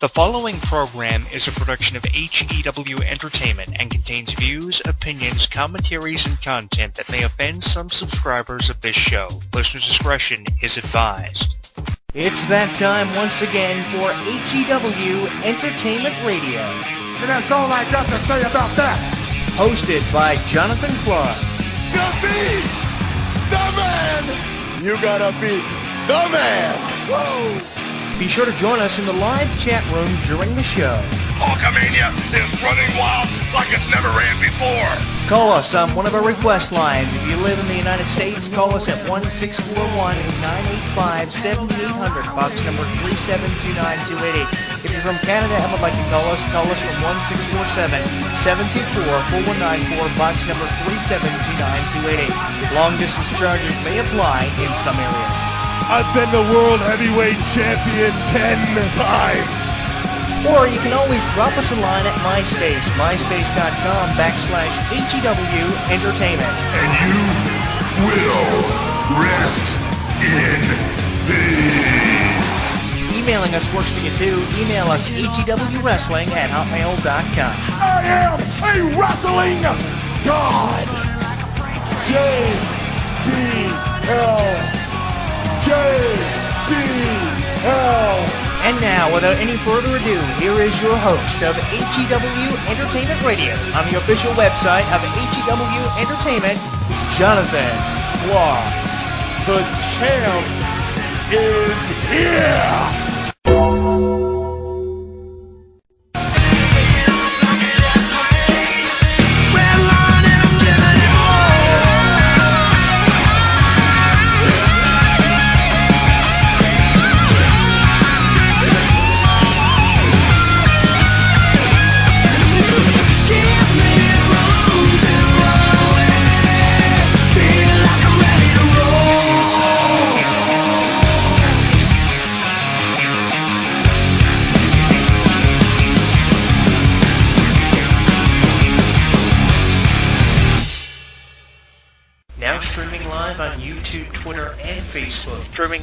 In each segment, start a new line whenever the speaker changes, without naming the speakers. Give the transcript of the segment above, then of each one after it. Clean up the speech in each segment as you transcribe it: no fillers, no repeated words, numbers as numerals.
The following program is a production of HEW Entertainment and contains views, opinions, commentaries, and content that may offend some subscribers of this show. Listener discretion is advised.
It's that time once again for HEW Entertainment Radio.
And that's all I got to say about that.
Hosted by Jonathan Clarke.
You beat the man! You gotta beat the man! Woo!
Be sure to join us in the live chat room during the show.
Hulkamania is running wild like it's never ran before.
Call us on one of our request lines. If you live in the United States, call us at 1-641-985-7800, box number 3729288. If you're from Canada and would like to call us from 1-647-724-4194, box number 3729288. Long distance charges may apply in some areas.
I've been the World Heavyweight Champion 10 times.
Or you can always drop us a line at MySpace, myspace.com/HEW Entertainment.
And you will rest in peace.
Emailing us works for you too. Email us hewwrestling@hotmail.com.
I am a wrestling god. JBL.
And now, without any further ado, here is your host of HEW Entertainment Radio on the official website of HEW Entertainment, Jonathan Clarke.
The champ is here.
Streaming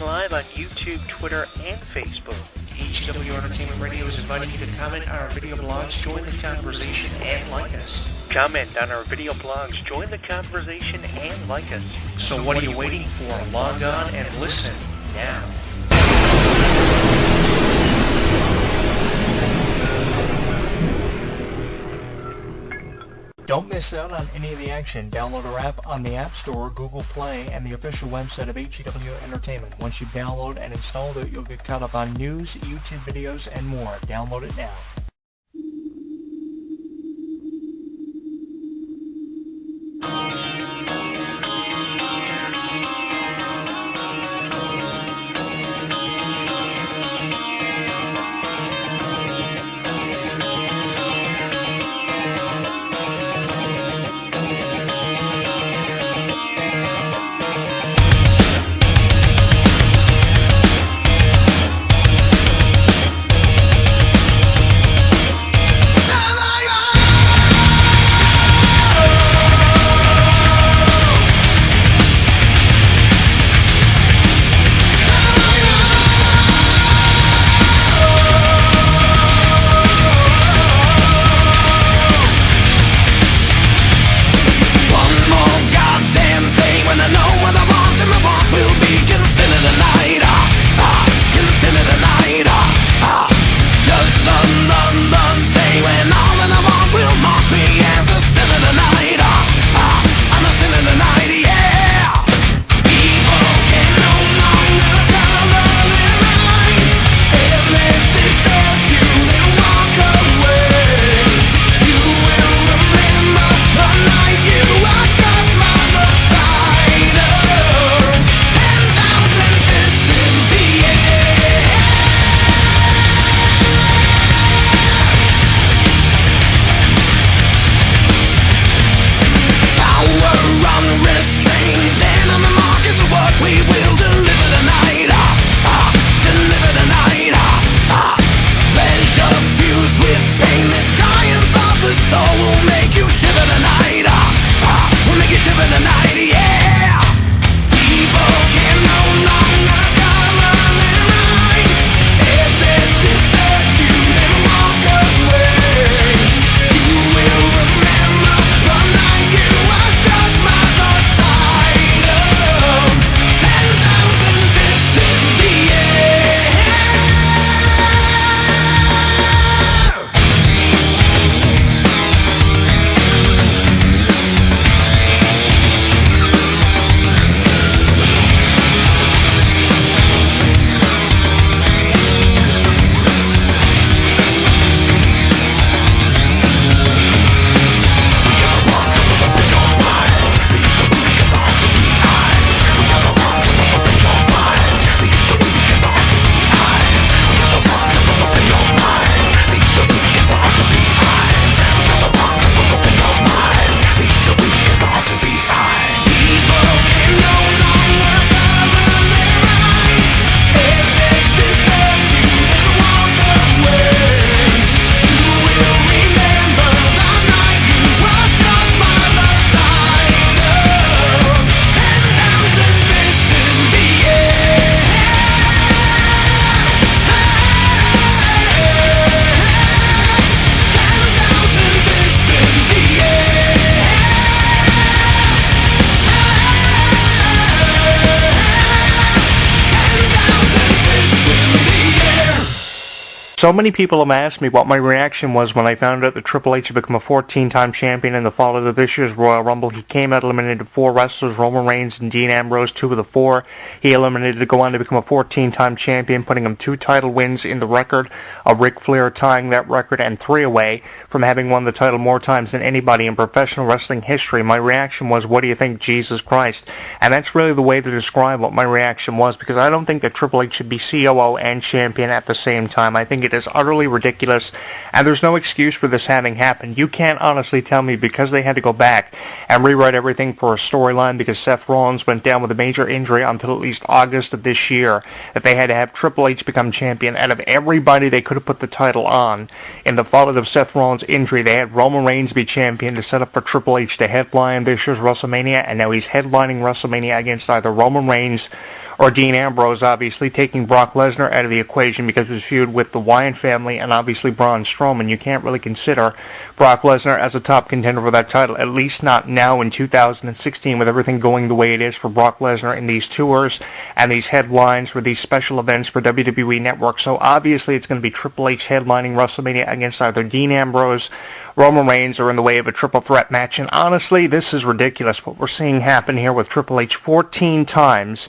live on YouTube, Twitter, and Facebook. HEW Entertainment Radio is inviting you to comment on our video blogs, join the conversation, and like us. So what are you waiting for? Log on and listen now. Don't miss out on any of the action. Download our app on the App Store, Google Play, and the official website of HEW Entertainment. Once you download and install it, you'll get caught up on news, YouTube videos, and more. Download it now.
If this disturbs you
So many people have asked me what my reaction was when I found out that Triple H had become a 14-time champion in the fall of this year's Royal Rumble. He came out, eliminated 4 wrestlers, Roman Reigns and Dean Ambrose, 2 of the 4. He eliminated to go on to become a 14-time champion, putting him 2 title wins in the record, Ric Flair tying that record, and 3 away from having won the title more times than anybody in professional wrestling history. My reaction was, what do you think, Jesus Christ? And that's really the way to describe what my reaction was, because I don't think that Triple H should be COO and champion at the same time. I think it is utterly ridiculous, and there's no excuse for this having happened. You can't honestly tell me because they had to go back and rewrite everything for a storyline because Seth Rollins went down with a major injury until at least August of this year, that they had to have Triple H become champion. Out of everybody they could have put the title on in the fallout of Seth Rollins' injury, they had Roman Reigns be champion to set up for Triple H to headline this year's WrestleMania, and now he's headlining WrestleMania against either Roman Reigns or Dean Ambrose, obviously taking Brock Lesnar out of the equation because of his feud with the Wyatt family and obviously Braun Strowman. You can't really consider Brock Lesnar as a top contender for that title, at least not now in 2016 with everything going the way it is for Brock Lesnar in these tours and these headlines for these special events for WWE Network. So obviously it's going to be Triple H headlining WrestleMania against either Dean Ambrose, Roman Reigns, or in the way of a triple threat match. And honestly, this is ridiculous what we're seeing happen here with Triple H. 14 times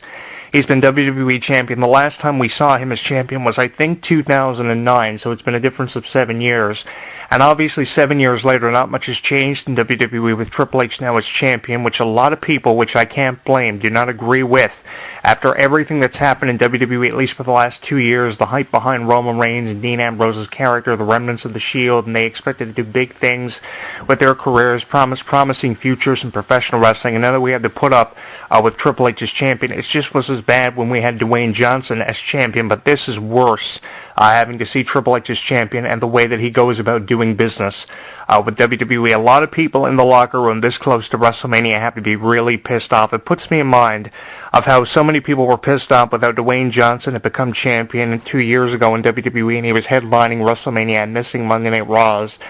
he's been WWE champion. The last time we saw him as champion was, I think, 2009, so it's been a difference of 7 years. And obviously 7 years later, not much has changed in WWE with Triple H now as champion, which a lot of people, which I can't blame, do not agree with. After everything that's happened in WWE, at least for the last 2 years, the hype behind Roman Reigns and Dean Ambrose's character, the remnants of the Shield, and they expected to do big things with their careers, promising futures in professional wrestling, and now that we had to put up with Triple H as champion, it just was as bad when we had Dwayne Johnson as champion, but this is worse. Having to see Triple H as champion and the way that he goes about doing business with WWE. A lot of people in the locker room this close to WrestleMania have to be really pissed off. It puts me in mind of how so many people were pissed off without Dwayne Johnson had become champion 2 years ago in WWE, and he was headlining WrestleMania and missing Monday Night Raws.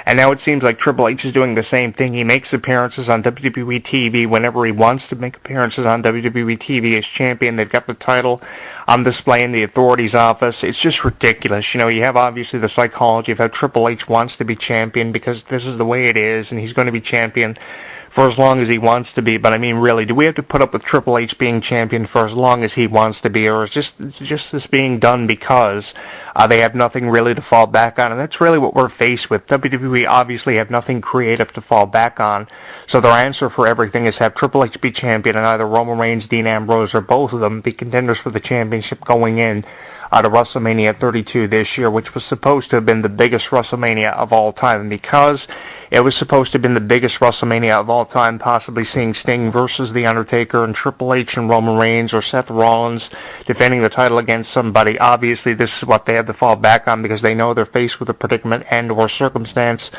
And now it seems like Triple H is doing the same thing. He makes appearances on WWE TV whenever he wants to make appearances on WWE TV as champion. They've got the title on display in the authority's office. It's just ridiculous. You know, you have obviously the psychology of how Triple H wants to be champion because this is the way it is, and he's going to be champion for as long as he wants to be. But I mean, really, do we have to put up with Triple H being champion for as long as he wants to be, or is just this being done because they have nothing really to fall back on? And that's really what we're faced with. WWE obviously have nothing creative to fall back on, so their answer for everything is have Triple H be champion and either Roman Reigns, Dean Ambrose, or both of them be contenders for the championship going in to WrestleMania 32 this year, which was supposed to have been the biggest WrestleMania of all time. And because it was supposed to have been the biggest WrestleMania of all time, possibly seeing Sting versus The Undertaker and Triple H and Roman Reigns or Seth Rollins defending the title against somebody, obviously this is what they have to fall back on because they know they're faced with a predicament and or circumstance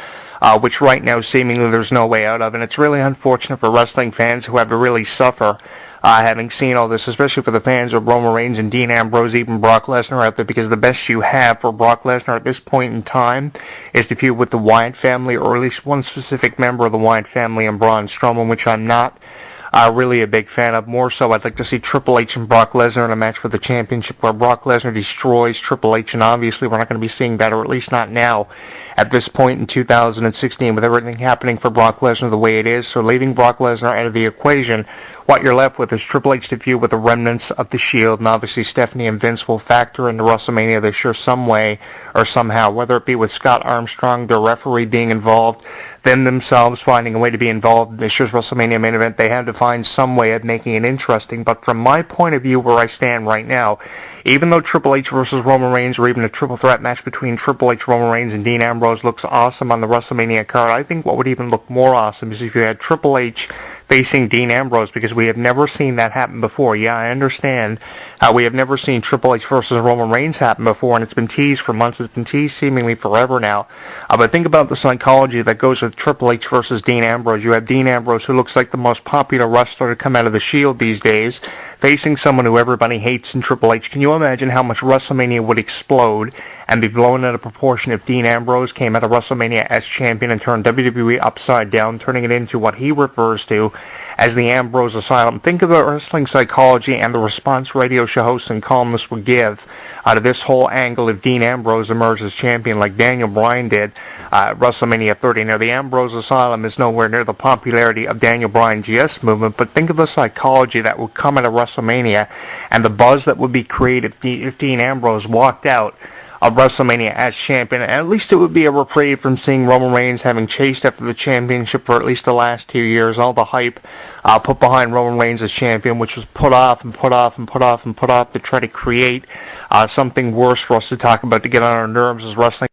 which right now seemingly there's no way out of. And it's really unfortunate for wrestling fans who have to really suffer having seen all this, especially for the fans of Roman Reigns and Dean Ambrose, even Brock Lesnar out there, because the best you have for Brock Lesnar at this point in time is to feud with the Wyatt family, or at least one specific member of the Wyatt family, and Braun Strowman, which I'm not really a big fan of. More so, I'd like to see Triple H and Brock Lesnar in a match for the championship where Brock Lesnar destroys Triple H, and obviously we're not going to be seeing that, or at least not now at this point in 2016 with everything happening for Brock Lesnar the way it is. So leaving Brock Lesnar out of the equation, what you're left with is Triple H to feud with the remnants of the Shield, and obviously Stephanie and Vince will factor into WrestleMania this year some way or somehow, whether it be with Scott Armstrong, their referee, being involved, them themselves finding a way to be involved in this year's WrestleMania main event. They have to find some way of making it interesting. But from my point of view, where I stand right now, even though Triple H versus Roman Reigns, or even a triple threat match between Triple H, Roman Reigns, and Dean Ambrose looks awesome on the WrestleMania card, I think what would even look more awesome is if you had Triple H facing Dean Ambrose, because we have never seen that happen before. Yeah, I understand how we have never seen Triple H versus Roman Reigns happen before, and it's been teased for months. It's been teased seemingly forever now. But think about the psychology that goes with Triple H versus Dean Ambrose. You have Dean Ambrose, who looks like the most popular wrestler to come out of the Shield these days, facing someone who everybody hates in Triple H. Can you imagine how much WrestleMania would explode and be blown out of proportion if Dean Ambrose came out of WrestleMania as champion and turned WWE upside down, turning it into what he refers to
as the Ambrose Asylum. Think of the wrestling psychology and the response radio show hosts and columnists would give out of this whole angle if Dean Ambrose emerged as champion like Daniel Bryan did at WrestleMania 30. Now, the Ambrose Asylum is nowhere near the popularity of Daniel Bryan's Yes Movement, but think of the psychology that would come out of WrestleMania and the buzz that would be created if Dean Ambrose walked out of WrestleMania as champion. And at least it would be a reprieve from seeing Roman Reigns having chased after the championship for at least the last 2 years. All the hype put behind Roman Reigns as champion, which was put off and put off and put off and put off to try to create something worse for us to talk about to get on our nerves as wrestling